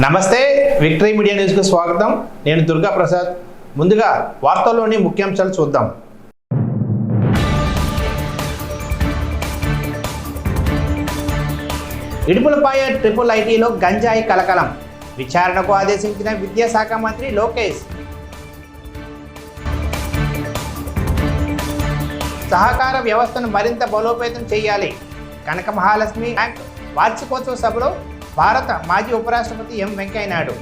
నమస్తే victory media న్యూస్కు స్వాగతం. నేను దుర్గా ప్రసాద్. ముందుగా వార్తల్లోని ముఖ్యాంశాలు చూద్దాం. ఇడుపులపాయ ట్రిపుల్ ఐటీలో గంజాయి కలకలం. విచారణకు ఆదేశించిన విద్యాశాఖ మంత్రి లోకేష్. సహకార వ్యవస్థను మరింత బలోపేతం చేయాలి. కనక మహాలక్ష్మి బ్యాంక్ వార్షికోత్సవ సభలో భారత మాజీ ఉపరాష్ట్రపతి ఎం వెంకయ్యనాయుడు.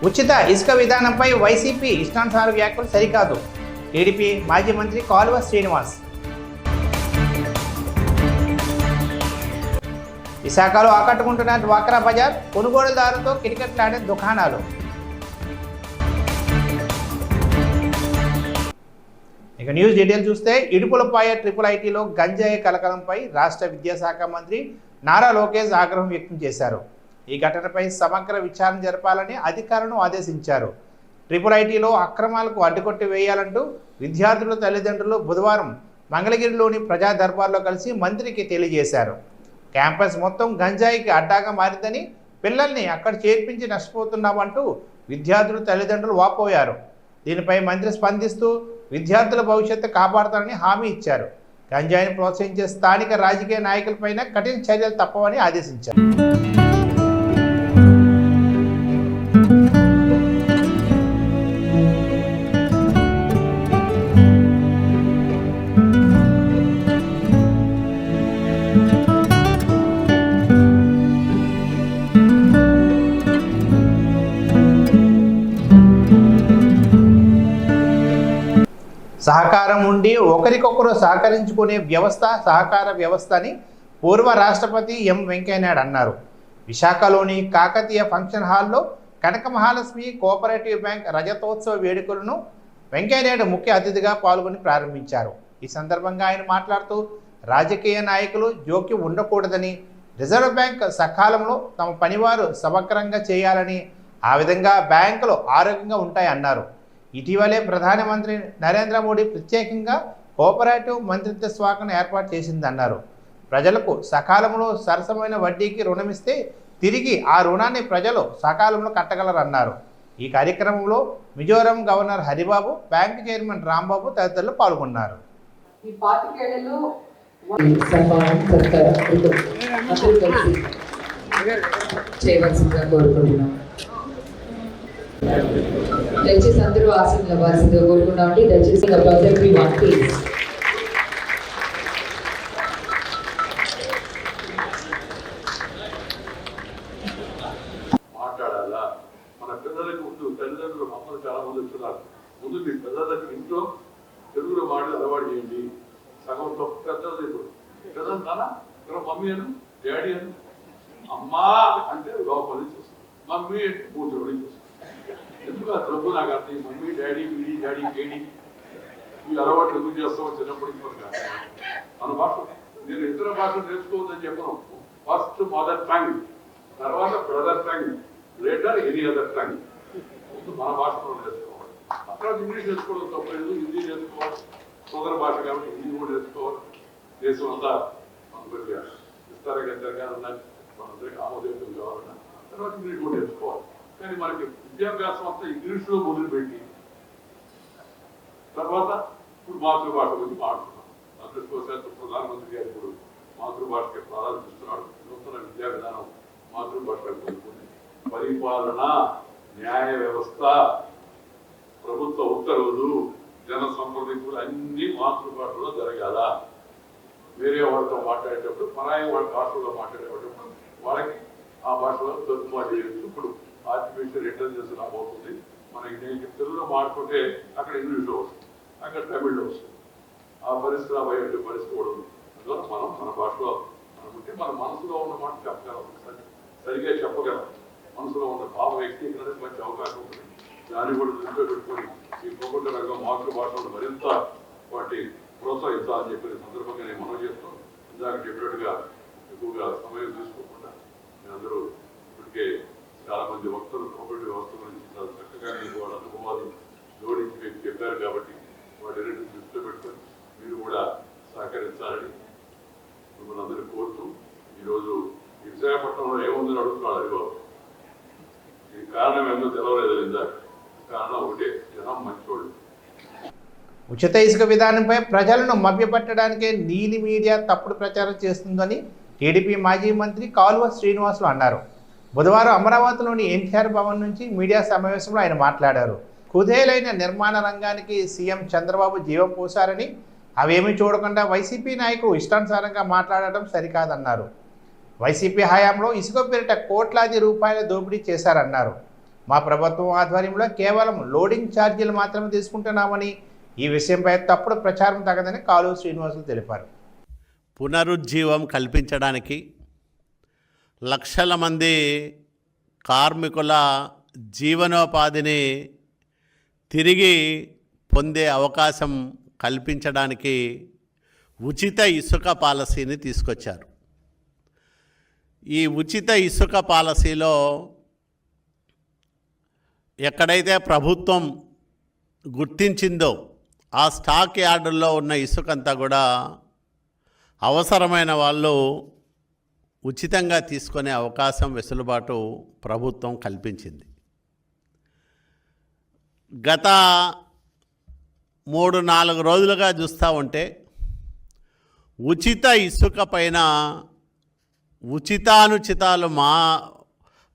ఉచిత ఇసుక విధానంపై వైసీపీ ఇష్టానుసార వ్యాఖ్యలు సరికాదు. టీడీపీ మాజీ మంత్రి కాలువ శ్రీనివాస్. విశాఖలో ఆకట్టుకుంటున్న డ్వాక్రా బజార్, కొనుగోలుదారులతో కిటకిటలాడే దుకాణాలు. ఇక న్యూస్ డీటెయిల్ చూస్తే ఇడుపులపాయ ట్రిపుల్ ఐటీలో గంజాయి కలకలంపై రాష్ట్ర విద్యాశాఖ మంత్రి నారా లోకేష్ ఆగ్రహం వ్యక్తం చేశారు. ఈ ఘటనపై సమగ్ర విచారణ జరపాలని అధికారులను ఆదేశించారు. ట్రిపుల్ ఐటీలో అక్రమాలకు అడ్డుకొట్టి వేయాలంటూ విద్యార్థుల తల్లిదండ్రులు బుధవారం మంగళగిరిలోని ప్రజా దర్బార్లో కలిసి మంత్రికి తెలియజేశారు. క్యాంపస్ మొత్తం గంజాయికి అడ్డాగా మారిందని, పిల్లల్ని అక్కడ చేర్పించి నష్టపోతున్నామంటూ విద్యార్థుల తల్లిదండ్రులు వాపోయారు. దీనిపై మంత్రి స్పందిస్తూ విద్యార్థుల భవిష్యత్తు కాపాడతారని హామీ ఇచ్చారు. గంజాయిని ప్రోత్సహించే స్థానిక రాజకీయ నాయకులపైన కఠిన చర్యలు తప్పవని ఆదేశించారు. సహకారం ఉండి ఒకరికొకరు సహకరించుకునే వ్యవస్థ సహకార వ్యవస్థ అని పూర్వ రాష్ట్రపతి ఎం వెంకయ్యనాయుడు అన్నారు. విశాఖలోని కాకతీయ ఫంక్షన్ హాల్లో కనక మహాలక్ష్మి కోఆపరేటివ్ బ్యాంక్ రజతోత్సవ వేడుకలను వెంకయ్యనాయుడు ముఖ్య అతిథిగా పాల్గొని ప్రారంభించారు. ఈ సందర్భంగా ఆయన మాట్లాడుతూ రాజకీయ నాయకులు జోక్యం ఉండకూడదని, రిజర్వ్ బ్యాంక్ సకాలంలో తమ పనివారు సమగ్రంగా చేయాలని, ఆ విధంగా బ్యాంకులు ఆరోగ్యంగా ఉంటాయన్నారు. ఇటీవలే ప్రధానమంత్రి నరేంద్ర మోడీ ప్రత్యేకంగా కోఆపరేటివ్ మంత్రిత్వ శాఖను ఏర్పాటు చేసిందన్నారు. ప్రజలకు సకాలంలో సరసమైన వడ్డీకి రుణమిస్తే తిరిగి ఆ రుణాన్ని ప్రజలు సకాలంలో కట్టగలరన్నారు. ఈ కార్యక్రమంలో Mizoram governor Haribabu, bank chairman Rambabu తదితరులు పాల్గొన్నారు. దయచేసి అందరూ ఆసనలు వాల్సిందిగా కోరుకున్నామండి. దయచేసి మాట్లాడాలా మన పిల్లలకి ముందు తల్లిదండ్రులు మమ్మల్ని చాలా మంది ఇస్తున్నారు. ముందు మీ పిల్లలకి ఇంట్లో తెలుగులో మాటలు అలవాటు చేయండి. సగం తప్పు పెద్దలు ఇప్పుడు పిల్లలు నాన్న ఇక్కడ మమ్మీ అను, డాడీ అను. అమ్మా అంటే లోపల నుంచి వస్తుంది, మమ్మీ అంటే కూతురు నుంచి వస్తుంది. ఎందుకు ఆ డబ్బు నాకు అర్థం. మమ్మీ డాడీ, వీడి డాడీ, గేడి ఈ అలవాట్లు ఎందుకు చేస్తామో చిన్నప్పటి నుంచి మన భాష. నేను ఇతర భాషలు నేర్చుకోవద్దని చెప్పను. ఫస్ట్ మదర్ టంగ్, తర్వాత brother tongue, later any other tongue. ముందు మన భాషలో నేర్చుకోవాలి. అక్కడ ఇంగ్లీష్ నేర్చుకోవడం తప్పలేదు, హిందీ నేర్చుకోవాలి. సోదర భాష కాబట్టి హిందీ కూడా నేర్చుకోవాలి. దేశం అంతా మన కొద్దిగా విస్తారంగా ఉండాలి, మనందరికీ ఆమోదయోగ్యం కావాలన్నా తర్వాత ఇంగ్లీష్ కూడా నేర్చుకోవాలి. కానీ మనకి విద్యాభ్యాసం అంతా ఇంగ్లీష్లో మొదలుపెట్టి తర్వాత ఇప్పుడు మాతృభాష గురించి మాట్లాడుతున్నాం. అదృష్టవశాత్తు ప్రధానమంత్రి గారు ఇప్పుడు మాతృభాషకి ప్రాధాన్యత ఇస్తున్నాడు. నూతన విద్యా విధానం మాతృభాష కోరుకుంది. పరిపాలన, న్యాయ వ్యవస్థ, ప్రభుత్వ ఉత్తర్వులు, జన సంప్రదింపులు అన్ని మాతృభాషలో జరగాల. వేరే వాళ్ళతో మాట్లాడేటప్పుడు, పరాయి వాళ్ళ భాషలో మాట్లాడేటప్పుడు వాళ్ళకి ఆ భాషలో తక్కువ చేయొచ్చు. ఇప్పుడు ఆర్టిఫిషియల్ ఇంటెలిజెన్స్ రాబోతుంది. మనకి నేను తెలుగులో మాట్లాడుకుంటే అక్కడ ఇంగ్లీష్లో వస్తుంది, అక్కడ తమిళ్లో వస్తుంది. ఆ పరిస్థితి అయ్యే పరిస్థితి కూడా ఉంది. అందువల్ల మనం మన భాషలో అనుకుంటే మన మనసులో ఉన్న మాట చెప్పగలం, సరిగ్గా చెప్పగలం. మనసులో ఉన్న భావ వ్యక్తీకరణకు మంచి అవకాశం ఉంటుంది. దాన్ని కూడా దృష్టిలో పెట్టుకొని ఈ ప్రభుత్వ రంగం మాతృభాషను మరింత వాటి ప్రోత్సహించాలని చెప్పిన సందర్భంగా నేను మనం చేస్తాం. ఇందాక చెప్పినట్టుగా ఎక్కువగా సమయం తీసుకోకుండా మీరందరూ ఇప్పటికే చాలా మంది వక్తలు కోఆపరేటివ్ వ్యవస్థ గురించి చాలా చక్కగా మీకు వాళ్ళ అనుభవాలు జోడించి మీకు చెప్పారు. కాబట్టి వాటి రెండింటిని దృష్టిలో పెట్టుకొని మీరు కూడా సహకరించాలని మిమ్మల్ని అందరూ కోరుతూ ఈరోజు ఈ విశాఖపట్నంలో ఏముందని అడుగుతున్నాడు అది బాబు. ఈ కారణం ఏందో తెలవలేదు ఇందా. కారణం ఒకటే, జనం మంచోళ్ళు. ఉచిత ఇసుక విధానంపై ప్రజలను మభ్యపెట్టడానికే నీలి మీడియా తప్పుడు ప్రచారం చేస్తుందని టీడీపీ మాజీ మంత్రి కాలువ శ్రీనివాసులు అన్నారు. బుధవారం అమరావతిలోని ఎన్టీఆర్ భవన్ నుంచి మీడియా సమావేశంలో ఆయన మాట్లాడారు. కుదేలైన నిర్మాణ రంగానికి సీఎం చంద్రబాబు జీవం పోశారని, అవేమీ చూడకుండా వైసీపీ నాయకులు ఇష్టానుసారంగా మాట్లాడటం సరికాదన్నారు. వైసీపీ హయాంలో ఇసుక పేరిట కోట్లాది రూపాయల దోపిడీ చేశారన్నారు. మా ప్రభుత్వం ఆధ్వర్యంలో కేవలం లోడింగ్ ఛార్జీలు మాత్రమే తీసుకుంటున్నామని, ఈ విషయంపై తప్పుడు ప్రచారం తగదని కాలువ శ్రీనివాసులు తెలిపారు. పునరుజ్జీవం కల్పించడానికి లక్షల మంది కార్మికుల జీవనోపాధిని తిరిగి పొందే అవకాశం కల్పించడానికి ఉచిత ఇసుక పాలసీని తీసుకొచ్చారు. ఈ ఉచిత ఇసుక పాలసీలో ఎక్కడైతే ప్రభుత్వం గుర్తించిందో ఆ స్టాక్ యార్డుల్లో ఉన్న ఇసుకంతా కూడా అవసరమైన వాళ్ళు ఉచితంగా తీసుకునే అవకాశం, వెసులుబాటు ప్రభుత్వం కల్పించింది. గత 3-4 రోజులుగా చూస్తూ ఉంటే ఉచిత ఇసుక పైన ఉచితానుచితాలు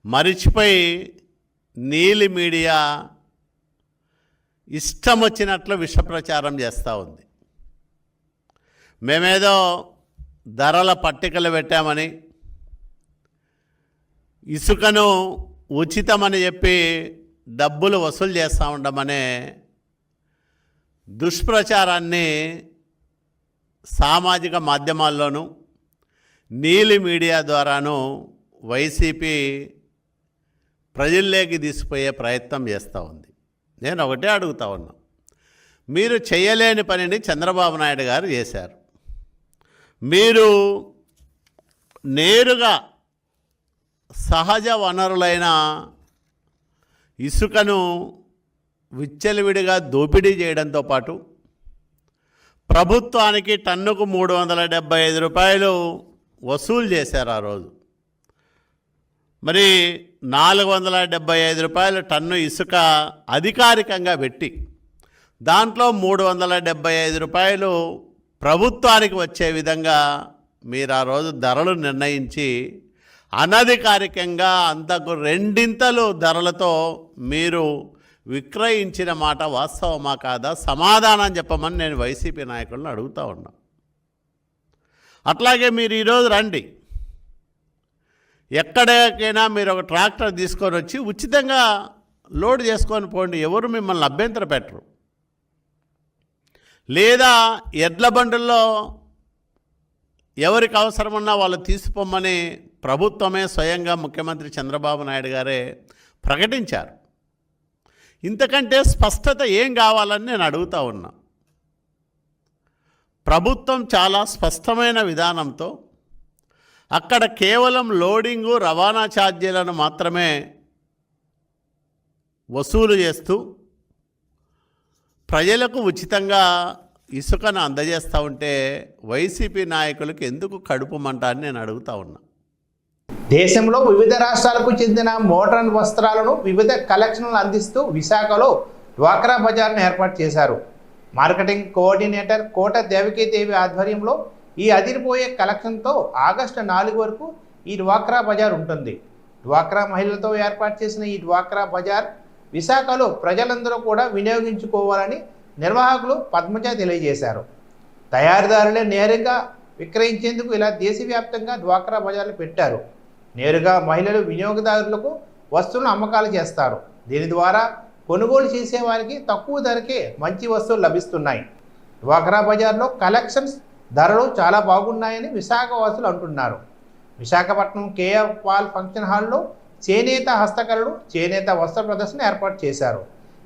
మరిచిపోయి నీలి మీడియా ఇష్టం వచ్చినట్లు విష ప్రచారం చేస్తూ ఉంది. మేమేదో ధరల పట్టికలు పెట్టామని, ఇసుకను ఉచితమని చెప్పి డబ్బులు వసూలు చేస్తూ ఉండమనే దుష్ప్రచారాన్ని సామాజిక మాధ్యమాల్లోనూ నీలి మీడియా ద్వారాను వైసీపీ ప్రజల్లోకి తీసుకుపోయే ప్రయత్నం చేస్తూ ఉంది. నేను ఒకటే అడుగుతా ఉన్నా, మీరు చేయలేని పనిని చంద్రబాబు నాయుడు గారు చేశారు. మీరు నేరుగా సహజ వనరులైన ఇసుకను విచ్చలవిడిగా దోపిడీ చేయడంతో పాటు ప్రభుత్వానికి టన్నుకు 375 రూపాయలు వసూలు చేశారు ఆ రోజు. మరి 475 రూపాయల టన్ను ఇసుక అధికారికంగా పెట్టి దాంట్లో 375 రూపాయలు ప్రభుత్వానికి వచ్చే విధంగా మీరు ఆ రోజు ధరలు నిర్ణయించి అనధికారికంగా అంతకు 2 ధరలతో మీరు విక్రయించిన మాట వాస్తవమా కాదా సమాధానం చెప్పమని నేను వైసీపీ నాయకులను అడుగుతూ ఉన్నా. అట్లాగే మీరు ఈరోజు రండి, ఎక్కడికైనా మీరు ఒక ట్రాక్టర్ తీసుకొని వచ్చి ఉచితంగా లోడ్ చేసుకొని పోండి, ఎవరు మిమ్మల్ని అభ్యంతర పెట్టరు. లేదా ఎడ్ల బండుల్లో ఎవరికి అవసరమున్నా వాళ్ళు తీసిపోమని ప్రభుత్వమే స్వయంగా ముఖ్యమంత్రి చంద్రబాబు నాయుడు గారే ప్రకటించారు. ఇంతకంటే స్పష్టత ఏం కావాలని నేను అడుగుతూ ఉన్నా. ప్రభుత్వం చాలా స్పష్టమైన విధానంతో అక్కడ కేవలం లోడింగు, రవాణా ఛార్జీలను మాత్రమే వసూలు చేస్తూ ప్రజలకు ఉచితంగా ఇసుకను అందజేస్తూ ఉంటే వైసీపీ నాయకులకు ఎందుకు కడుపు మంట అని నేను అడుగుతూ ఉన్నా. దేశంలో వివిధ రాష్ట్రాలకు చెందిన మోడర్న్ వస్త్రాలను వివిధ కలెక్షన్లు అందిస్తూ విశాఖలో డ్వాక్రా బజార్ను ఏర్పాటు చేశారు. మార్కెటింగ్ కోఆర్డినేటర్ కోట దేవకీదేవి ఆధ్వర్యంలో ఈ అదిరిపోయే కలెక్షన్తో ఆగస్టు 4 వరకు ఈ డ్వాక్రా బజార్ ఉంటుంది. డ్వాక్రా మహిళలతో ఏర్పాటు చేసిన ఈ డ్వాక్రా బజార్ విశాఖలో ప్రజలందరూ కూడా వినియోగించుకోవాలని నిర్వాహకులు పద్మజ తెలియజేశారు. తయారీదారులే నేరుగా విక్రయించేందుకు ఇలా దేశవ్యాప్తంగా డ్వాక్రా బజార్లు పెట్టారు. నేరుగా మహిళలు వినియోగదారులకు వస్తువులను అమ్మకాలు చేస్తారు. దీని ద్వారా కొనుగోలు చేసేవారికి తక్కువ ధరకే మంచి వస్తువులు లభిస్తున్నాయి. డ్వాక్రా బజార్లో కలెక్షన్స్, ధరలు చాలా బాగున్నాయని విశాఖ వాసులు అంటున్నారు. విశాఖపట్నం కేఎఫ్ పాల్ ఫంక్షన్ హాల్లో చేనేత హస్తకళలు, చేనేత వస్త్ర ప్రదర్శన ఏర్పాటు చేశారు.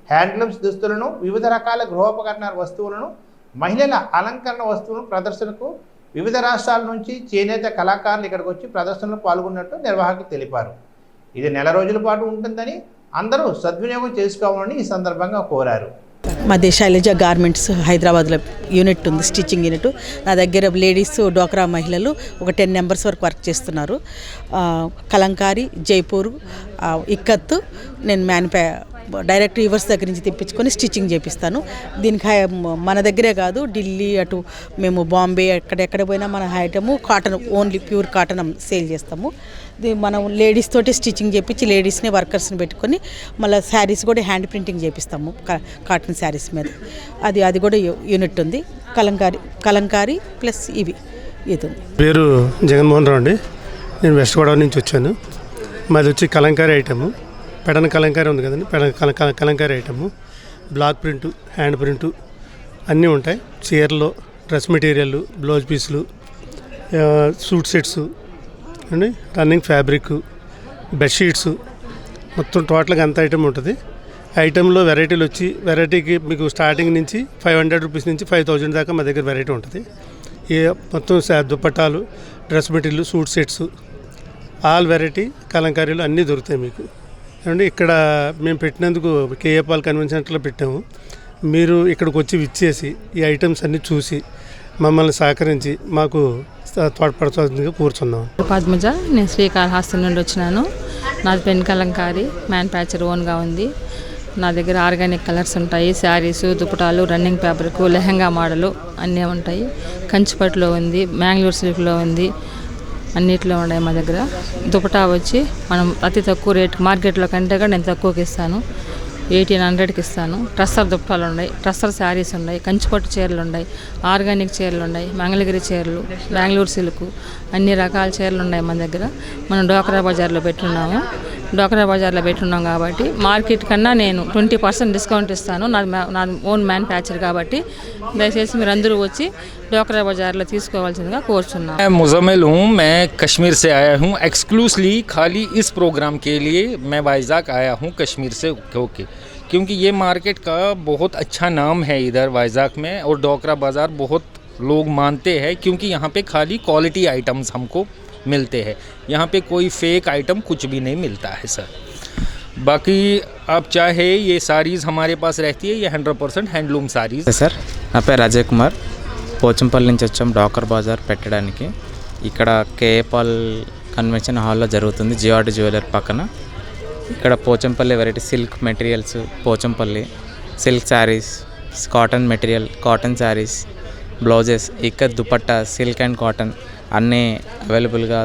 హ్యాండ్లూమ్స్ దుస్తులను, వివిధ రకాల గృహోపకరణ వస్తువులను, మహిళల అలంకరణ వస్తువులను ప్రదర్శనకు వివిధ రాష్ట్రాల నుంచి చేనేత కళాకారులు ఇక్కడికి వచ్చి ప్రదర్శనలో పాల్గొన్నట్టు నిర్వాహకులు తెలిపారు. ఇది నెల రోజుల పాటు ఉంటుందని అందరూ సద్వినియోగం చేసుకోవాలని ఈ సందర్భంగా కోరారు. మాది శైలజ గార్మెంట్స్ హైదరాబాద్లో యూనిట్ ఉంది, స్టిచ్చింగ్ యూనిట్. నా దగ్గర లేడీస్ డ్వాక్రా మహిళలు ఒక 10 మెంబర్స్ వరకు వర్క్ చేస్తున్నారు. కలంకారీ, జైపూర్, ఇక్కత్ నేను డైరెక్ట్ రివర్స్ దగ్గర నుంచి తెప్పించుకొని స్టిచ్చింగ్ చేపిస్తాను. దీనికి మన దగ్గరే కాదు, ఢిల్లీ అటు మేము బాంబే ఎక్కడెక్కడ పోయినా మన item cotton, only pure cotton sale చేస్తాము. మనం లేడీస్ తోటి స్టిచ్చింగ్ చేపించి లేడీస్ని వర్కర్స్ని పెట్టుకొని మళ్ళీ శారీస్ కూడా హ్యాండ్ ప్రింటింగ్ చేపిస్తాము కాటన్ శారీస్ మీద. అది కూడా యూనిట్ ఉంది. కలంకారీ ప్లస్ ఇది ఉంది. పేరు జగన్మోహన్ రావు అండి. నేను వెస్ట్ గోదావరి నుంచి వచ్చాను. మాది వచ్చి కలంకారీ ఐటము, పెడన కలంకారీ ఉంది కదండి, Kalamkari item, block print, hand print అన్నీ ఉంటాయి. చీరలు, డ్రెస్ మెటీరియల్, బ్లౌజ్ పీసులు, సూట్ సెట్స్ అండి, రన్నింగ్ ఫ్యాబ్రిక్, బెడ్షీట్స్, మొత్తం టోటల్గా అంత ఐటమ్ ఉంటుంది. ఐటెంలో వెరైటీలు వచ్చి వెరైటీకి మీకు స్టార్టింగ్ నుంచి 500 రూపీస్ నుంచి 5000 దాకా మా దగ్గర వెరైటీ ఉంటుంది. మొత్తం దుపట్టాలు, dress material, suit sets, all variety కలంకారీలు అన్నీ దొరుకుతాయి మీకు. అండి ఇక్కడ మేము పెట్టినందుకు కేఏ పాల్ కన్వెన్షన్ సెంటర్లో పెట్టాము. మీరు ఇక్కడికి వచ్చి విచ్చేసి ఈ ఐటమ్స్ అన్నీ చూసి మమ్మల్ని సహకరించి మాకు తోడ్పడతాల్సిందిగా కూర్చున్నాం. పద్మజ, నేను శ్రీకాళహస్తి నుండి వచ్చినాను. నాది పెన్ కలంకారీ, మ్యానుఫ్యాక్చర్ ఓన్గా ఉంది. నా దగ్గర ఆర్గానిక్ కలర్స్ ఉంటాయి, శారీస్, దుపటాలు, రన్నింగ్ ఫ్యాబ్రిక్, లెహంగా మోడలు అన్నీ ఉంటాయి. కంచిపట్టులో ఉంది, మ్యాంగ్లూర్ సిల్క్లో ఉంది, అన్నిట్లో ఉన్నాయి మా దగ్గర. దుపటా వచ్చి మనం అతి తక్కువ రేట్ మార్కెట్లో కంటే కూడా నేను తక్కువకి ఇస్తాను, 1800కి ఇస్తాను. ట్రస్సర్ దుపటాలు ఉన్నాయి, ట్రస్సర్ శారీస్ ఉన్నాయి, కంచిపట్టు చీరలు ఉన్నాయి, ఆర్గానిక్ చీరలు ఉన్నాయి, మంగళగిరి చీరలు, బెంగళూరు సిల్క్, అన్ని రకాల చీరలు ఉన్నాయి మన దగ్గర. మనం డ్వాక్రా బజార్లో పెట్టున్నాము. డ్వాక్రా బజార్లో పెట్టున్నాం కాబట్టి మార్కెట్ కన్నా నేను 20% డిస్కౌంట్ ఇస్తాను. నాది ఓన్ మ్యానుఫ్యాక్చర్ కాబట్టి దయచేసి మీరు అందరూ వచ్చి ड्वाकरा बाजार लो తీసుకోవాల్సిందిగా కోరుచున్నాను। मैं मुजम्मिल हूँ, मैं कश्मीर से आया हूँ एक्सक्लूसिवली खाली इस प्रोग्राम के लिए। मैं वाइजाग आया हूँ कश्मीर से होके, क्योंकि ये मार्केट का बहुत अच्छा नाम है इधर वाइजाग में, और ड्वाकरा बाज़ार बहुत लोग मानते हैं क्योंकि यहाँ पे खाली क्वालिटी आइटम्स हमको मिलते हैं। यहाँ पे कोई फेक आइटम कुछ भी नहीं मिलता है सर। बाकी आप चाहे ये साड़ीज़ हमारे पास रहती है, ये 100% हैंडलूम साड़ीज़। सर ना पे राजय कुमार పోచంపల్లి నుంచి వచ్చాం డ్వాకర్ బజార్ పెట్టడానికి। ఇక్కడ కేఏ పాల్ కన్వెన్షన్ హాల్లో జరుగుతుంది, జిఆర్డి జ్యువెలర్ పక్కన। ఇక్కడ Pochampally variety silk materials, Pochampally silk saris, cotton material, cotton saris, blouses, ikat dupatta, silk and cotton అన్నీ అవైలబుల్గా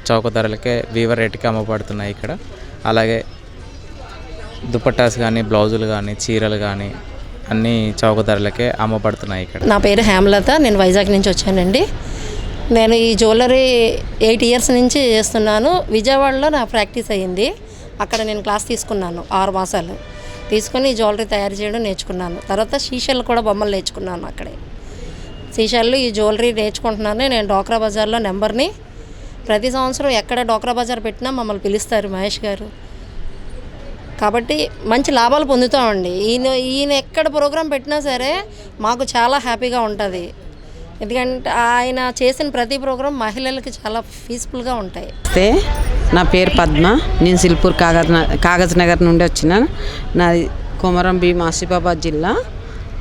చౌక ధరలకే వీవర్ రేటుకి అమ్మబడుతున్నాయి ఇక్కడ। అలాగే దుపట్టాస్ కానీ, బ్లౌజులు కానీ, చీరలు కానీ అన్నీ చౌక ధరలకే అమ్మబడుతున్నాయి ఇక్కడ। నా పేరు హేమలత, నేను వైజాగ్ నుంచి వచ్చానండి। నేను ఈ జ్యువెలరీ 8 ఇయర్స్ నుంచి చేస్తున్నాను। విజయవాడలో నా ప్రాక్టీస్ అయ్యింది, అక్కడ నేను క్లాస్ తీసుకున్నాను 6 మాసాలు తీసుకొని జ్యువెలరీ తయారు చేయడం నేర్చుకున్నాను। తర్వాత సీషల్ కూడా బొమ్మలు నేర్చుకున్నాను అక్కడే। సీషల్లో ఈ జ్యువెలరీ నేర్చుకుంటున్నాను। నేను డ్వాక్రా బజార్లో నెంబర్ని, ప్రతి సంవత్సరం ఎక్కడ డ్వాక్రా బజార్ పెట్టినా మమ్మల్ని పిలుస్తారు మహేష్ గారు, కాబట్టి మంచి లాభాలు పొందుతామండి। ఈయన ఎక్కడ ప్రోగ్రాం పెట్టినా సరే మాకు చాలా హ్యాపీగా ఉంటుంది, ఎందుకంటే ఆయన చేసిన ప్రతి ప్రోగ్రాం మహిళలకి చాలా పీస్ఫుల్గా ఉంటాయి। నా పేరు పద్మ, నేను సిల్పూర్ కాగజ్ నగర్ నుండి వచ్చిన। నాది కొమరం భీం ఆసిఫాబాద్ జిల్లా।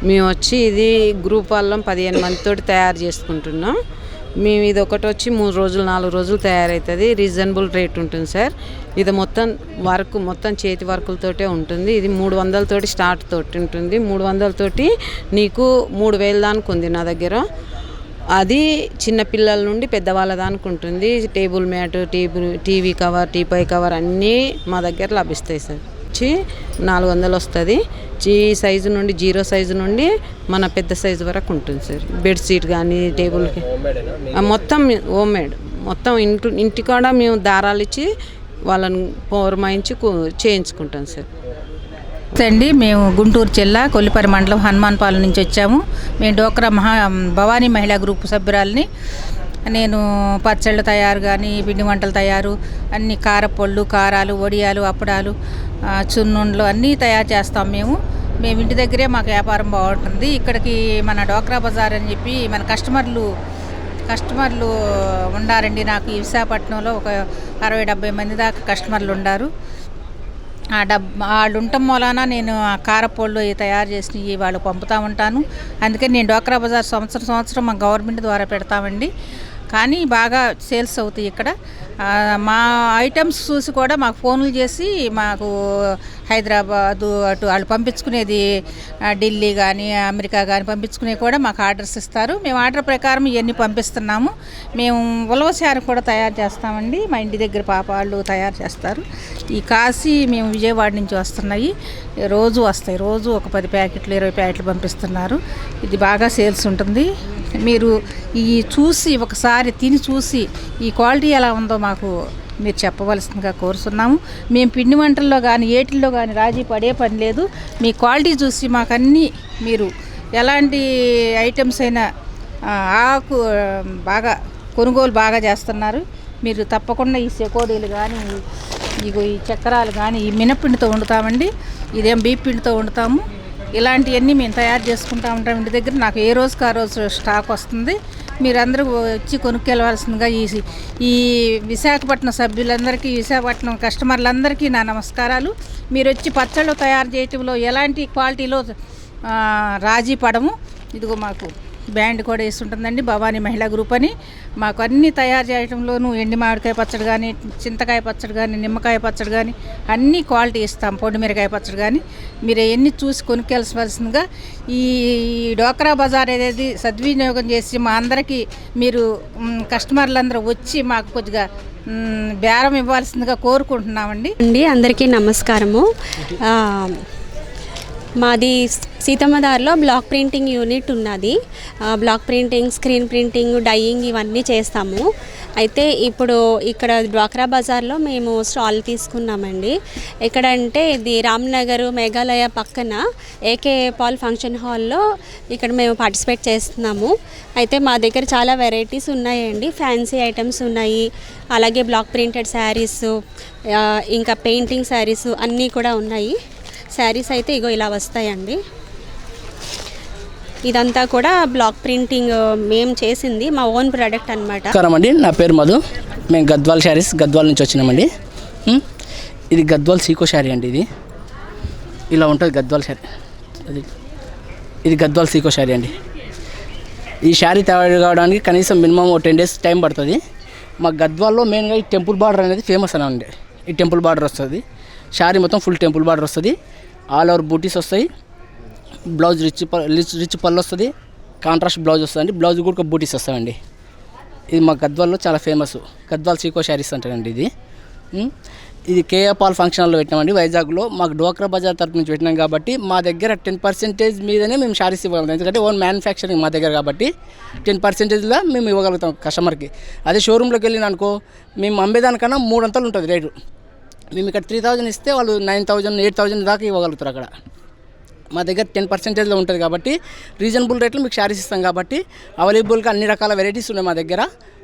మేము వచ్చి ఇది గ్రూప్ వాళ్ళం 15 మందితోటి తయారు చేసుకుంటున్నాం। మేము ఇది ఒకటి వచ్చి 3 రోజులు 4 రోజులు తయారవుతుంది, రీజనబుల్ రేట్ ఉంటుంది సార్। ఇది మొత్తం వర్క్ మొత్తం చేతి వర్కులతోటే ఉంటుంది। ఇది 300 తోటి స్టార్ట్ తోటి ఉంటుంది, 300 తోటి నీకు 3000 దానికి ఉంది నా దగ్గర। అది చిన్నపిల్లల నుండి పెద్దవాళ్ళ దానికి ఉంటుంది। Table mat, TV cover, teapoy cover అన్నీ మా దగ్గర లభిస్తాయి సార్। వచ్చి 400 వస్తుంది, ఈ సైజు నుండి 0 సైజు నుండి మన పెద్ద సైజు వరకు ఉంటుంది సార్। బెడ్షీట్ కానీ, టేబుల్కి మొత్తం హోమ్ మేడ్, మొత్తం ఇంటికాడ మేము దారాలు ఇచ్చి వాళ్ళని పౌరమాయించి చేయించుకుంటాం సార్। అండి మేము గుంటూరు జిల్లా కొల్లిపరి మండలం హనుమాన్పాలెం నుంచి వచ్చాము। మేము డ్వాక్రా భవానీ మహిళా గ్రూప్ సభ్యురాలని। నేను పచ్చళ్ళ తయారు కానీ, పిండి వంటలు తయారు, అన్ని కారపళ్ళు, కారాలు, వడియాలు, అప్పడాలు, చున్నుండ్లు అన్నీ తయారు చేస్తాం మేము ఇంటి దగ్గరే మాకు వ్యాపారం బాగుంటుంది। ఇక్కడికి మన డ్వాక్రా బజార్ అని చెప్పి మన కస్టమర్లు ఉండారండి। నాకు ఈ విశాఖపట్నంలో ఒక 60-70 మంది దాకా కస్టమర్లు ఉండారు। వాళ్ళు ఉండటం మూలాన నేను ఆ కారపొళ్ళు తయారు చేసినవి వాళ్ళు పంపుతూ ఉంటాను. అందుకని నేను డోక్రా బజార్ సంవత్సరం మా గవర్నమెంట్ ద్వారా పెడతామండి. కానీ బాగా సేల్స్ అవుతాయి ఇక్కడ. మా ఐటమ్స్ చూసి కూడా మాకు ఫోన్లు చేసి మాకు హైదరాబాదు అటు వాళ్ళు పంపించుకునేది ఢిల్లీ కానీ అమెరికా కానీ పంపించుకునేవి కూడా మాకు ఆర్డర్స్ ఇస్తారు. మేము ఆర్డర్ ప్రకారం ఇవన్నీ పంపిస్తున్నాము. మేము ఉలవచారు కూడా తయారు చేస్తామండి. మా ఇంటి దగ్గర పాప వాళ్ళు తయారు చేస్తారు. ఈ కాశీ మేము విజయవాడ నుంచి వస్తున్నాయి, రోజు వస్తాయి. రోజు ఒక 10 ప్యాకెట్లు 20 ప్యాకెట్లు పంపిస్తున్నారు. ఇది బాగా సేల్స్ ఉంటుంది. మీరు ఈ చూసి ఒకసారి తిని చూసి ఈ క్వాలిటీ ఎలా ఉందో మాకు మీరు చెప్పవలసిందిగా కోరుతున్నాము. మేము పిండి వంటల్లో కానీ ఏటిల్లో కానీ రాజీ పడే పని లేదు. మీ క్వాలిటీ చూసి మాకన్నీ మీరు ఎలాంటి ఐటమ్స్ అయినా ఆకు బాగా కొనుగోలు బాగా చేస్తున్నారు. మీరు తప్పకుండా ఈ చెకోడీలు కానీ ఈ చక్రాలు కానీ ఈ మినపిండితో వండుతామండి. ఇదేం బీప్ పిండితో వండుతాము. ఇలాంటివన్నీ మేము తయారు చేసుకుంటూ ఉంటాం ఇంటి దగ్గర. నాకు ఏ రోజుకి ఆ రోజు స్టాక్ వస్తుంది. మీరందరూ వచ్చి కొనుక్కెళ్ళవలసిందిగా ఈ విశాఖపట్నం సభ్యులందరికీ, విశాఖపట్నం కస్టమర్లందరికీ నా నమస్కారాలు. మీరు వచ్చి పచ్చళ్ళు తయారు చేయటంలో ఎలాంటి క్వాలిటీలో రాజీ పడము. ఇదిగో మాకు బ్యాండ్ కూడా వేసి ఉంటుందండి, భవానీ మహిళా గ్రూప్ అని. మాకు అన్నీ తయారు చేయడంలోనూ ఎండి మామిడికాయ పచ్చడి కానీ, చింతకాయ పచ్చడి కానీ, నిమ్మకాయ పచ్చడి కానీ అన్నీ క్వాలిటీ ఇస్తాం. పొడి మిరకాయ పచ్చడి కానీ మీరు ఎన్ని చూసి కొనుక్కెళ్ళవలసిందిగా ఈ డోక్రా బజార్ అనేది సద్వినియోగం చేసి మా అందరికీ మీరు కస్టమర్లందరూ వచ్చి మాకు కొద్దిగా బేరం ఇవ్వాల్సిందిగా కోరుకుంటున్నామండి. అందరికీ నమస్కారము. మాది సీతమ్మదారిలో బ్లాక్ ప్రింటింగ్ యూనిట్ ఉన్నది. Block printing, screen printing, dyeing ఇవన్నీ చేస్తాము. అయితే ఇప్పుడు ఇక్కడ డ్వాక్రా బజార్లో మేము స్టాల్ తీసుకున్నామండి. ఎక్కడంటే ఇది రామ్నగర్ మేఘాలయ పక్కన ఏకే పాల్ ఫంక్షన్ హాల్లో ఇక్కడ మేము పార్టిసిపేట్ చేస్తున్నాము. అయితే మా దగ్గర చాలా వెరైటీస్ ఉన్నాయండి. ఫ్యాన్సీ ఐటమ్స్ ఉన్నాయి, అలాగే బ్లాక్ ప్రింటెడ్ శారీస్, ఇంకా పెయింటింగ్ శారీస్ అన్నీ కూడా ఉన్నాయి. శారీస్ అయితే ఇగో ఇలా వస్తాయండి. ఇదంతా కూడా బ్లాక్ ప్రింటింగ్ మేము చేసింది, మా ఓన్ ప్రోడక్ట్ అనమాట. నమస్కారం అండి, నా పేరు మధు. మేము గద్వాల్ శారీస్ గద్వాల్ నుంచి వచ్చినామండి. ఇది గద్వాల్ సీకో శారీ అండి. ఇది ఇలా ఉంటుంది గద్వాల్ శారీ. ఇది గద్వాల్ సీకో శారీ అండి. ఈ శారీ తయారు కావడానికి కనీసం మినిమం 10 days టైం పడుతుంది. మా గద్వాల్లో మెయిన్గా ఈ టెంపుల్ బార్డర్ అనేది ఫేమస్ అని అండి. ఈ టెంపుల్ బార్డర్ వస్తుంది. శారీ మొత్తం ఫుల్ టెంపుల్ బార్డర్ వస్తుంది. ఆల్ ఓవర్ బూటీస్ వస్తాయి. బ్లౌజ్ రిచ్ పళ్ళు వస్తుంది. కాంట్రాస్ట్ బ్లౌజ్ వస్తుందండి. బ్లౌజ్ కూడా బూటీస్ వస్తాయండి. ఇది మా గద్వాల్లో చాలా ఫేమస్. గద్వాల్ సీకో శారీస్ అంటారండి. ఇది కేఏ పాల్ ఫంక్షన్ హాల్లో పెట్టినామండి వైజాగ్లో. మాకు డోక్రా బజార్ తరపు నుంచి పెట్టినాం కాబట్టి మా దగ్గర 10% మీదనే మేము శారీస్ ఇవ్వగలుగుతాం. ఎందుకంటే ఓన్ మ్యానుఫ్యాక్చరింగ్ మా దగ్గర కాబట్టి 10%లో మేము ఇవ్వగలుగుతాం కస్టమర్కి. అదే షోరూంలోకి వెళ్ళిన అనుకో మేము అమ్మేదానికన్నా 3 అంతలు ఉంటుంది రేటు. మేము ఇక్కడ 3000 ఇస్తే వాళ్ళు 9000, 8000 దాకా ఇవ్వగలుగుతారు అక్కడ. మా దగ్గర 10%లో ఉంటుంది కాబట్టి రీజనబుల్ రేట్లో మీకు శారీస్ ఇస్తాం కాబట్టి అవైలబుల్గా అన్ని రకాల వెరైటీస్ ఉన్నాయి మా దగ్గర.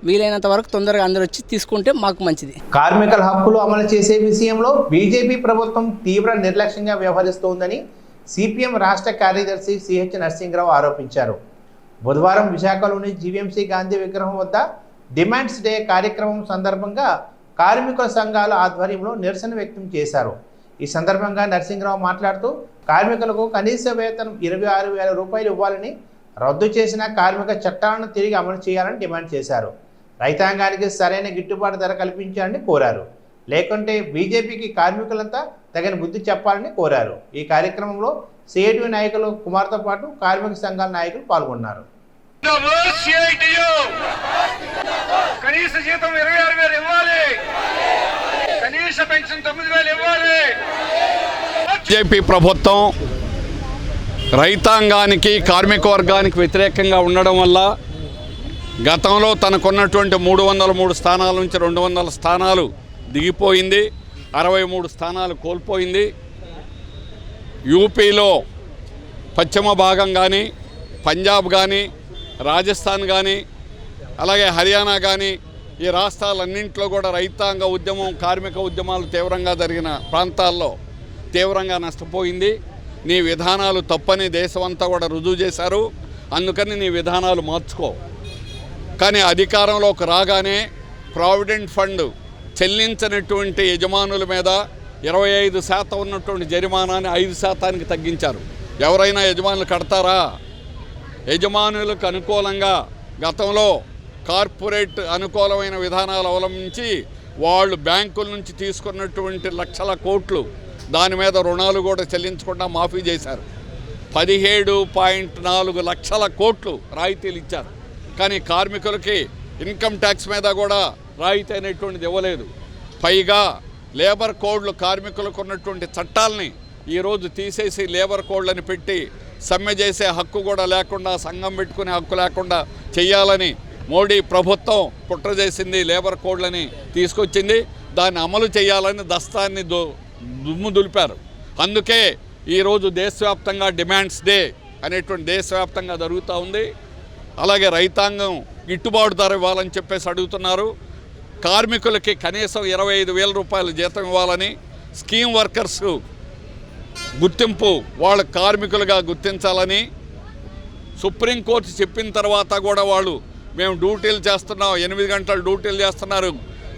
వీలైనంత వరకు తొందరగా అందరూ వచ్చి తీసుకుంటే మాకు మంచిది. కార్మికుల హక్కులు అమలు చేసే విషయంలో బీజేపీ ప్రభుత్వం తీవ్ర నిర్లక్ష్యంగా వ్యవహరిస్తోందని సిపిఎం రాష్ట్ర కార్యదర్శి సిహెచ్ నరసింహరావు ఆరోపించారు. బుధవారం విశాఖలోని జీవీఎంసీ గాంధీ విగ్రహం వద్ద డిమాండ్స్ డే కార్యక్రమం సందర్భంగా కార్మికుల సంఘాల ఆధ్వర్యంలో నిరసన వ్యక్తం చేశారు. ఈ సందర్భంగా నరసింహరావు మాట్లాడుతూ కార్మికులకు కనీస వేతనం 26,000 రూపాయలు ఇవ్వాలని, రద్దు చేసిన కార్మిక చట్టాలను తిరిగి అమలు చేయాలని డిమాండ్ చేశారు. రైతాంగానికి సరైన గిట్టుబాటు ధర కల్పించాలని కోరారు. లేకుంటే బీజేపీకి కార్మికులంతా తగిన బుద్ధి చెప్పాలని కోరారు. ఈ కార్యక్రమంలో సిఐటియు నాయకులు కుమార్తో పాటు కార్మిక సంఘాల నాయకులు పాల్గొన్నారు. కనీస జీతం 26,000 ఇవ్వాలి, కనీస పెన్షన్ 9,000 ఇవ్వాలి. బీజేపీ ప్రభుత్వం రైతాంగానికి, కార్మిక వర్గానికి వ్యతిరేకంగా ఉండడం వల్ల గతంలో తనకున్నటువంటి 303 స్థానాల నుంచి 200 స్థానాలు దిగిపోయింది. 63 స్థానాలు కోల్పోయింది. యూపీలో పశ్చిమ భాగం కానీ, పంజాబ్ కానీ, రాజస్థాన్ కానీ, అలాగే హర్యానా కానీ ఈ రాష్ట్రాలన్నింటిలో కూడా రైతాంగ ఉద్యమం, కార్మిక ఉద్యమాలు తీవ్రంగా జరిగిన ప్రాంతాల్లో తీవ్రంగా నష్టపోయింది. నీ విధానాలు తప్పని దేశమంతా కూడా రుజువు చేశారు. అందుకని నీ విధానాలు మార్చుకో. కానీ అధికారంలోకి రాగానే ప్రావిడెంట్ ఫండ్ చెల్లించినటువంటి యజమానుల మీద, 25% ఉన్నటువంటి జరిమానాన్ని 5%కి తగ్గించారు. ఎవరైనా యజమానులు కడతారా? యజమానులకు అనుకూలంగా గతంలో కార్పొరేట్ అనుకూలమైన విధానాలు అవలంబించి వాళ్ళు బ్యాంకుల నుంచి తీసుకున్నటువంటి లక్షల కోట్లు దాని మీద రుణాలు కూడా చెల్లించకుండా మాఫీ చేశారు. 17.4 లక్షల కోట్లు రాయితీలు ఇచ్చారు. కానీ కార్మికులకి ఇన్కమ్ ట్యాక్స్ మీద కూడా రాయితీ అనేటువంటిది ఇవ్వలేదు. పైగా లేబర్ కోడ్లు కార్మికులకు ఉన్నటువంటి చట్టాలని ఈరోజు తీసేసి లేబర్ కోడ్లని పెట్టి సమ్మె చేసే హక్కు కూడా లేకుండా, సంఘం పెట్టుకునే హక్కు లేకుండా చేయాలని మోడీ ప్రభుత్వం కుట్ర చేసింది. లేబర్ కోడ్లని తీసుకొచ్చింది, దాన్ని అమలు చేయాలని దస్తాన్ని దుమ్ము దులిపారు. అందుకే ఈరోజు దేశవ్యాప్తంగా డిమాండ్స్ డే అనేటువంటి దేశవ్యాప్తంగా జరుగుతూ ఉంది. అలాగే రైతాంగం గిట్టుబాటు ధర ఇవ్వాలని చెప్పేసి అడుగుతున్నారు. కార్మికులకి కనీసం 25,000 రూపాయల జీతం ఇవ్వాలని, స్కీమ్ వర్కర్స్ గుర్తింపు వాళ్ళ కార్మికులుగా గుర్తించాలని సుప్రీంకోర్టు చెప్పిన తర్వాత కూడా వాళ్ళు మేము డ్యూటీలు చేస్తున్నాం, 8 గంటలు డ్యూటీలు చేస్తున్నారు,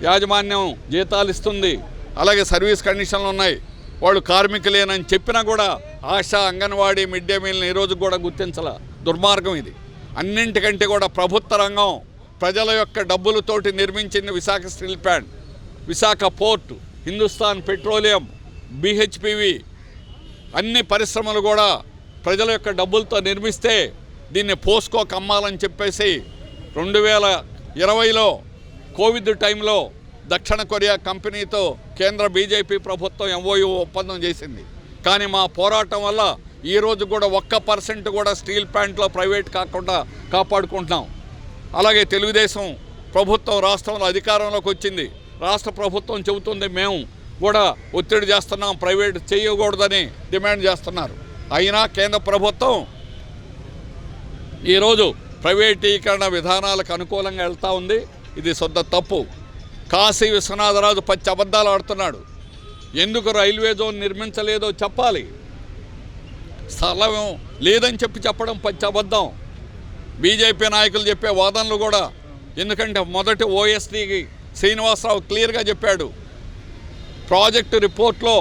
యాజమాన్యం జీతాలు ఇస్తుంది, అలాగే సర్వీస్ కండిషన్లు ఉన్నాయి, వాళ్ళు కార్మికులేనని చెప్పినా కూడా ఆశా, అంగన్వాడీ, మిడ్ డే మీల్ని ఈరోజు కూడా గుర్తించాల. దుర్మార్గం ఇది. అన్నింటికంటే కూడా ప్రభుత్వ రంగం ప్రజల యొక్క డబ్బులతోటి నిర్మించిన Visakha steel plant, Visakha port, Hindustan petroleum, BHPV అన్ని పరిశ్రమలు కూడా ప్రజల యొక్క డబ్బులతో నిర్మిస్తే దీన్ని పోస్కోకి అమ్మాలని చెప్పేసి 2020లో కోవిడ్ టైంలో దక్షిణ కొరియా కంపెనీతో కేంద్ర బీజేపీ ప్రభుత్వం MOU ఒప్పందం చేసింది. కానీ మా పోరాటం వల్ల ఈరోజు కూడా 1% కూడా స్టీల్ ప్లాంట్లో ప్రైవేట్ కాకుండా కాపాడుకుంటున్నాం. అలాగే తెలుగుదేశం ప్రభుత్వం రాష్ట్రంలో అధికారంలోకి వచ్చింది. రాష్ట్ర ప్రభుత్వం చెబుతుంది మేము కూడా ఒత్తిడి చేస్తున్నాం, ప్రైవేట్ చేయకూడదని డిమాండ్ చేస్తున్నారు. అయినా కేంద్ర ప్రభుత్వం ఈరోజు ప్రైవేటీకరణ విధానాలకు అనుకూలంగా వెళ్తూ ఉంది. ఇది శుద్ధ తప్పు. కాశీ విశ్వనాథరాజు పచ్చి అబద్ధాలు ఆడుతున్నాడు. ఎందుకు రైల్వే జోన్ నిర్మించలేదో చెప్పాలి. స్థలం లేదని చెప్పడం పచ్చి అబద్ధం. బీజేపీ నాయకులు చెప్పే వాదనలు కూడా, ఎందుకంటే మొదటి OSDకి శ్రీనివాసరావు క్లియర్గా చెప్పాడు, ప్రాజెక్టు రిపోర్ట్లో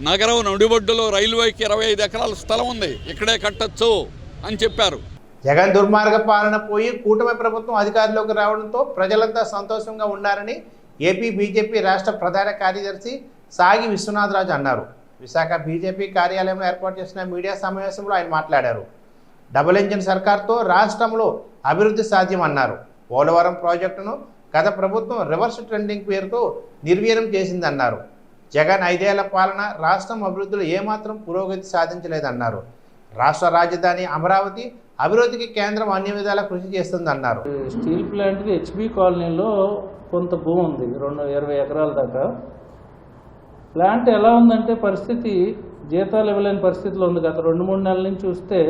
నగరం నడిబొడ్డులో రైల్వేకి 25 ఎకరాల స్థలం ఉంది, ఇక్కడే కట్టచ్చు అని చెప్పారు. జగన్ దుర్మార్గ పాలన పోయి కూటమి ప్రభుత్వం అధికారంలోకి రావడంతో ప్రజలంతా సంతోషంగా ఉన్నారని ఏపీ బీజేపీ రాష్ట్ర ప్రధాన కార్యదర్శి సాగి విశ్వనాథరాజు అన్నారు. విశాఖ బీజేపీ కార్యాలయంలో ఏర్పాటు చేసిన మీడియా సమావేశంలో ఆయన మాట్లాడారు. డబుల్ ఇంజిన్ సర్కార్తో రాష్ట్రంలో అభివృద్ధి సాధ్యం అన్నారు. పోలవరం ప్రాజెక్టును గత ప్రభుత్వం రివర్స్ ట్రెండింగ్ పేరుతో నిర్వీర్యం చేసిందన్నారు. జగన్ 5 ఏళ్ల పాలన రాష్ట్రం అభివృద్ధిలో ఏమాత్రం పురోగతి సాధించలేదన్నారు. రాష్ట్ర రాజధాని అమరావతి అభివృద్ధికి కేంద్రం అన్ని విధాలా కృషి చేస్తుందన్నారు. స్టీల్ ప్లాంట్కి HB కాలనీలో కొంత భూమి ఉంది, 20 ఎకరాల దాకా. ప్లాంట్ ఎలా ఉందంటే పరిస్థితి జీతాలు ఇవ్వలేని పరిస్థితిలో ఉంది. గత 2-3 నెలల నుంచి చూస్తే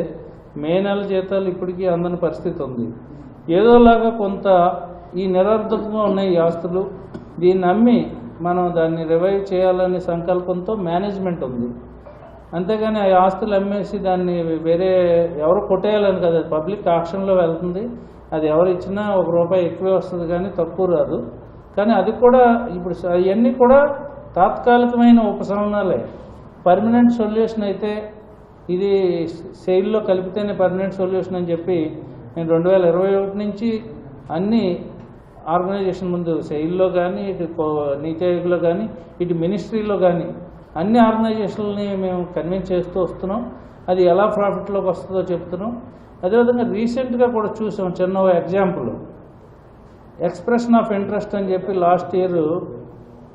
మే నెల జీతాలు ఇప్పటికీ అందని పరిస్థితి ఉంది. ఏదోలాగా కొంత ఈ నిరర్ధకంగా ఉన్నాయి ఈ ఆస్తులు. దీన్ని అమ్మి మనం దాన్ని రివైవ్ చేయాలనే సంకల్పంతో మేనేజ్మెంట్ ఉంది. అంతేగాని ఆ ఆస్తులు అమ్మేసి దాన్ని వేరే ఎవరు కొట్టేయాలని కదా, పబ్లిక్ ఆక్షన్లో వెళ్తుంది. అది ఎవరు ఇచ్చినా ₹1 ఎక్కువే వస్తుంది కానీ తక్కువ రాదు. కానీ అది కూడా ఇప్పుడు అవన్నీ కూడా తాత్కాలికమైన ఉపశమనాలే. పర్మనెంట్ సొల్యూషన్ అయితే ఇది సెయిల్లో కలిపితేనే పర్మనెంట్ సొల్యూషన్ అని చెప్పి నేను 2021 నుంచి అన్ని ఆర్గనైజేషన్ ముందు సెయిల్లో కానీ, ఇటు నీతి ఆయోగ్లో కానీ, ఇటు మినిస్ట్రీలో కానీ అన్ని ఆర్గనైజేషన్ని మేము కన్విన్స్ చేస్తూ వస్తున్నాం. అది ఎలా ప్రాఫిట్లోకి వస్తుందో చెప్తున్నాం. అదేవిధంగా రీసెంట్గా కూడా చూసాం. చిన్న ఎగ్జాంపుల్, ఎక్స్ప్రెషన్ ఆఫ్ ఇంట్రెస్ట్ అని చెప్పి లాస్ట్ ఇయర్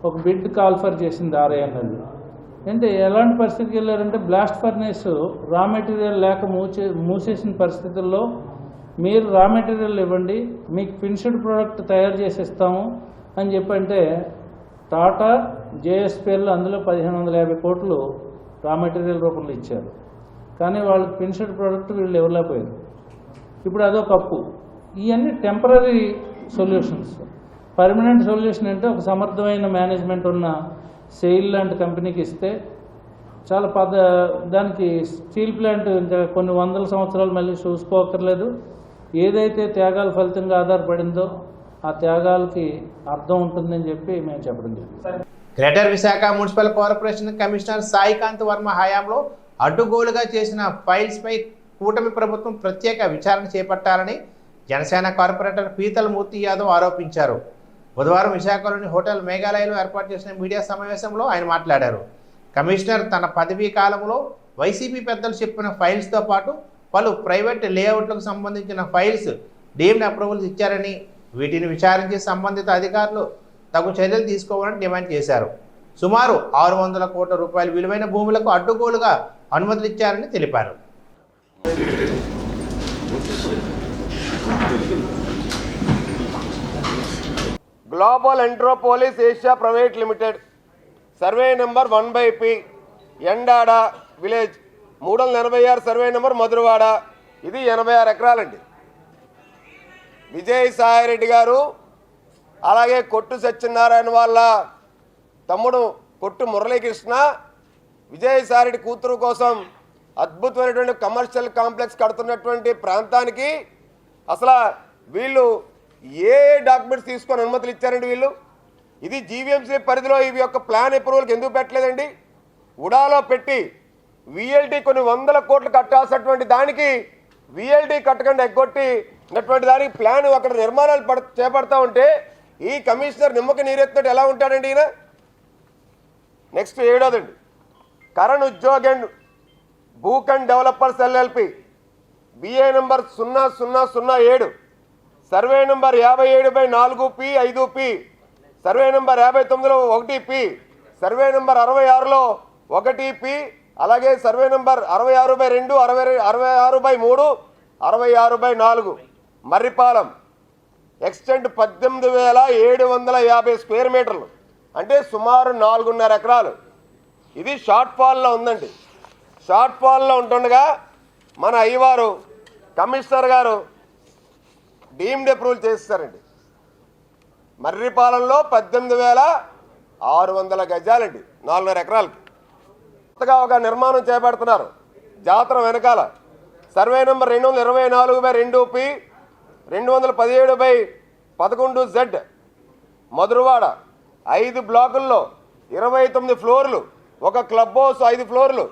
ఒక బిడ్ కాల్ఫర్ చేసింది RINL. అంటే ఎలాంటి పరిస్థితికి వెళ్ళారంటే బ్లాస్ట్ ఫర్నేస్ రా మెటీరియల్ లేక మూసేసిన పరిస్థితుల్లో మీరు రా మెటీరియల్ ఇవ్వండి, మీకు ఫినిష్డ్ ప్రోడక్ట్ తయారు చేసి ఇస్తాము అని చెప్పంటే టాటా JSPL అందులో 1550 కోట్లు రా మెటీరియల్ రూపంలో ఇచ్చారు. కానీ వాళ్ళకి ఫినిష్డ్ ప్రోడక్ట్ వీళ్ళు ఇవ్వలేకపోయారు. ఇప్పుడు అదొక అప్పు. ఇవన్నీ టెంపరీ సొల్యూషన్స్. పర్మనెంట్ సొల్యూషన్ అంటే ఒక సమర్థమైన మేనేజ్మెంట్ ఉన్న సెయిల్ లాంటి కంపెనీకి ఇస్తే చాలా దానికి స్టీల్ ప్లాంట్ ఇంకా కొన్ని 100 సంవత్సరాలు మళ్ళీ చూసుకోక్కర్లేదు. ఏదైతే త్యాగాల ఫలితంగా ఆధారపడిందో ఆ త్యాగాలకి అర్థం ఉంటుందని చెప్పి మేము చెప్పడం జరిగింది. Greater Visakha municipal corporation commissioner Saikanth Varma హయాంలో అడ్డుగోలుగా చేసిన ఫైల్స్పై కూటమి ప్రభుత్వం ప్రత్యేక విచారణ చేపట్టాలని జనసేన కార్పొరేటర్ పీతల్ మూర్తి యాదవ్ ఆరోపించారు. బుధవారం విశాఖలోని హోటల్ మేఘాలయలో ఏర్పాటు చేసిన మీడియా సమావేశంలో ఆయన మాట్లాడారు. కమిషనర్ తన పదవీ కాలంలో వైసీపీ పెద్దలు చెప్పిన ఫైల్స్తో పాటు పలు ప్రైవేట్ లేఅవుట్లకు సంబంధించిన ఫైల్స్ డీమ్డ్ అప్రూవల్స్ ఇచ్చారని, వీటిని విచారించి సంబంధిత అధికారులు తగు చర్యలు తీసుకోవాలని డిమాండ్ చేశారు. సుమారు 600 కోట్ల రూపాయల విలువైన భూములకు అడ్డుగోలుగా అనుమతులు ఇచ్చారని తెలిపారు. Global Entropolis Asia Private Limited survey number 1/P Endada village 386 survey number Madhurawada, ఇది 86 ఎకరాలండి. విజయసాయిరెడ్డి గారు అలాగే కొట్టు సత్యనారాయణ వాళ్ళ తమ్ముడు కొట్టు మురళీకృష్ణ విజయసాయిరెడ్డి కూతురు కోసం అద్భుతమైనటువంటి కమర్షియల్ కాంప్లెక్స్ కడుతున్నటువంటి ప్రాంతానికి అసలు వీళ్ళు ఏ డాక్యుమెంట్స్ తీసుకొని అనుమతులు ఇచ్చారండి వీళ్ళు? ఇది జీవీఎంసీ పరిధిలో ఇవి యొక్క ప్లాన్ అప్రూవల్కి ఎందుకు పెట్టలేదండి? ఉడాలో పెట్టి విఎల్టీ కొన్ని 100 కోట్లు కట్టాల్సినటువంటి దానికి విఎల్టీ కట్టకుండా ఎగ్గొట్టినటువంటి దానికి ప్లాన్ అక్కడ నిర్మాణాలు చేపడతా ఉంటే ఈ కమిషనర్ నిమ్మకి నీరెత్తినట్టు ఎలా ఉంటాడండి ఈయన? నెక్స్ట్ 7వదండి, Karan Udyog and Bhukhand developers LLP BA number 0007 survey number 57/4P 5P survey number 59లో 1P సర్వే నెంబర్ 66లో 1P అలాగే survey number 66/2 66/3 66/4 Marripalem extent 18,750 square మీటర్లు అంటే సుమారు 4.5 ఎకరాలు. ఇది షార్ట్ ఫాల్లో ఉందండి. షార్ట్ ఫాల్లో ఉంటుండగా మన అయ్యవారు కమిషనర్ గారు డీమ్డ్ అప్రూవల్ చేస్తారండి. మర్రిపాలెంలో 18,600 గజాలండి, 4.5 ఎకరాలకి కొత్తగా ఒక నిర్మాణం చేపడుతున్నారు. జాతర వెనకాల survey number 224/2P 217/11Z Madhurawada 5 బ్లాకుల్లో 29 ఫ్లోర్లు, ఒక క్లబ్ హౌస్ 5 ఫ్లోర్లు.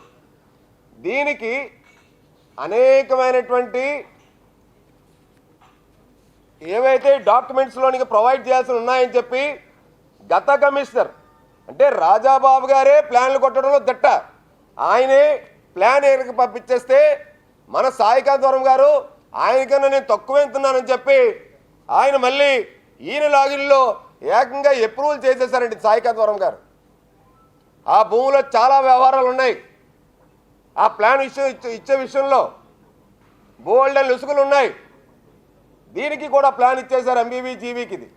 దీనికి అనేకమైనటువంటి ఏవైతే డాక్యుమెంట్స్లోనికి ప్రొవైడ్ చేయాల్సి ఉన్నాయని చెప్పి గత కమిషనర్ అంటే రాజాబాబు గారే ప్లాన్లు కొట్టడంలో దిట్ట. ఆయనే ప్లాన్ ఏరికి పంపించేస్తే మన సాయికాంత్ వరం గారు ఆయనకన్నా నేను తక్కువ ఎంతున్నానని చెప్పి ఆయన మళ్ళీ ఈయన లాగిన్లో ఏకంగా అప్రూవల్ చేసేసారండి సాయికాంత్ వరం గారు. ఆ భూమిలో చాలా వ్యవహారాలు ఉన్నాయి. ఆ ప్లాన్ ఇచ్చే విషయంలో బోల్డెన్ లుసుగులు ఉన్నాయి. దీనికి కూడా ప్లాన్ ఇచ్చేశారు ఎంబీబీ జీవీకి. ఇది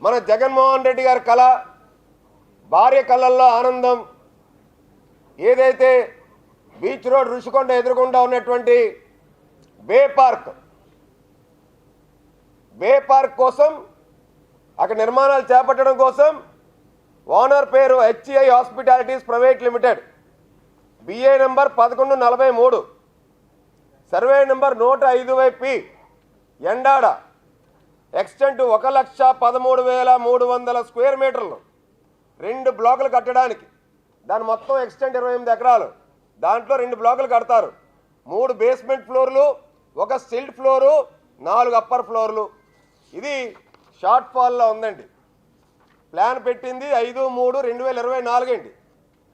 మన జగన్మోహన్ రెడ్డి గారి కళ, భార్య కళల్లో ఆనందం. ఏదైతే బీచ్ రోడ్ రుషికొండ ఎదురుగుండా ఉన్నటువంటి బే పార్క్ కోసం అక్కడ నిర్మాణాలు చేపట్టడం కోసం ఓనర్ పేరు HI hospitalities private limited BA number 1143 survey number 105/P Endada extent 1,13,300 square మీటర్లు 2 బ్లాకులు కట్టడానికి. దాని మొత్తం ఎక్స్టెంట్ 28 ఎకరాలు. దాంట్లో 2 బ్లాకులు కడతారు. 3 బేస్మెంట్ ఫ్లోర్లు, 1 సిల్ట్ ఫ్లోరు, 4 అప్పర్ ఫ్లోర్లు. ఇది షార్ట్ ఫాల్లో ఉందండి. ప్లాన్ పెట్టింది 5/3/2024 అండి.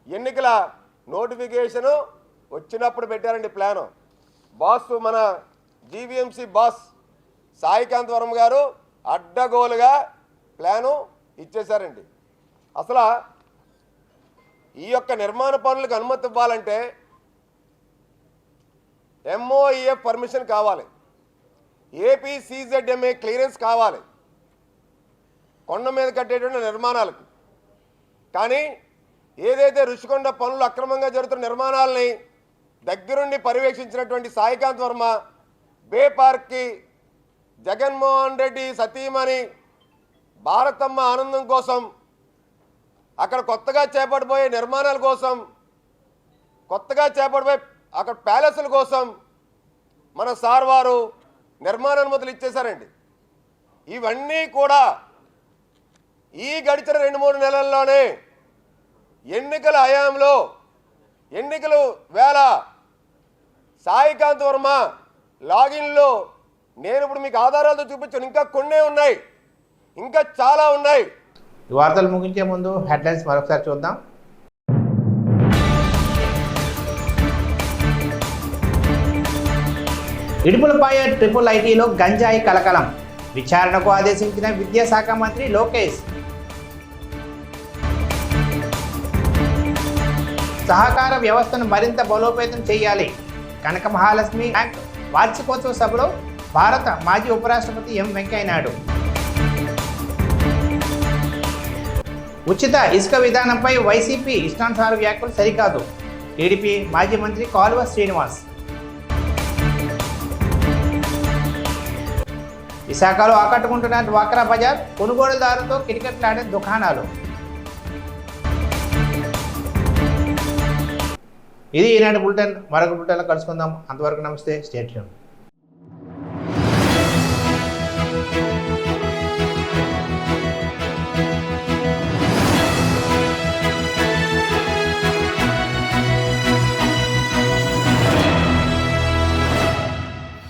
ఎన్నికల నోటిఫికేషను వచ్చినప్పుడు పెట్టారండి ప్లాను. బాస్ మన జీవీఎంసీ బాస్ సాయికాంత్ వరం గారు అడ్డగోలుగా ప్లాను ఇచ్చేశారండి. అసలు ఈ యొక్క నిర్మాణ పనులకు అనుమతి ఇవ్వాలంటే MOEF పర్మిషన్ కావాలి, APCZMA క్లియరెన్స్ కావాలి కొండ మీద కట్టేటువంటి నిర్మాణాలకు. కానీ ఏదైతే రుషికొండ పనులు అక్రమంగా జరుగుతున్న నిర్మాణాలని దగ్గరుండి పర్యవేక్షించినటువంటి సాయికాంత్ వర్మ బే పార్క్కి జగన్మోహన్ రెడ్డి సతీమణి భారతమ్మ ఆనందం కోసం, అక్కడ కొత్తగా చేపట్టబోయే నిర్మాణాల కోసం, కొత్తగా చేపట్టబోయే అక్కడ ప్యాలెస్ల కోసం మన సార్ వారు నిర్మాణ అనుమతులు ఇచ్చేశారండి. ఇవన్నీ కూడా ఈ గడిచిన 2-3 నెలల్లోనే ఎన్నికల హయాంలో ఎన్నికలు వేళ సాయికాంత్ వర్మ లాగిన్లో నేను ఇప్పుడు మీకు ఆధారాలతో చూపించాను. ఇంకా కొన్నే ఉన్నాయి, ఇంకా చాలా ఉన్నాయి. ఈ వార్తలు ముగించే ముందు హెడ్లైన్స్ మరొకసారి చూద్దాం. ఇడుపులపాయ ట్రిపుల్ ఐటీలో గంజాయి కలకలం, విచారణకు ఆదేశించిన విద్యాశాఖ మంత్రి లోకేష్. సహకార వ్యవస్థను మరింత బలోపేతం చేయాలి, కనక మహాలక్ష్మి బ్యాంక్ వార్షికోత్సవ సభలో భారత మాజీ ఉపరాష్ట్రపతి ఎం వెంకయ్యనాయుడు. ఉచిత ఇసుక విధానంపై వైసీపీ ఇష్టానుసార వ్యాఖ్యలు సరికాదు, టీడీపీ మాజీ మంత్రి కాలువ శ్రీనివాస్. విశాఖలో ఆకట్టుకుంటున్న డ్వాక్రా బజార్, కొనుగోలుదారులతో కిటకిటలాడే దుకాణాలు. ఇది ఈనాటి బులెటిన్. మరొక బులెటిన్లో కలుసుకుందాం. అంతవరకు నమస్తే. Stay tuned.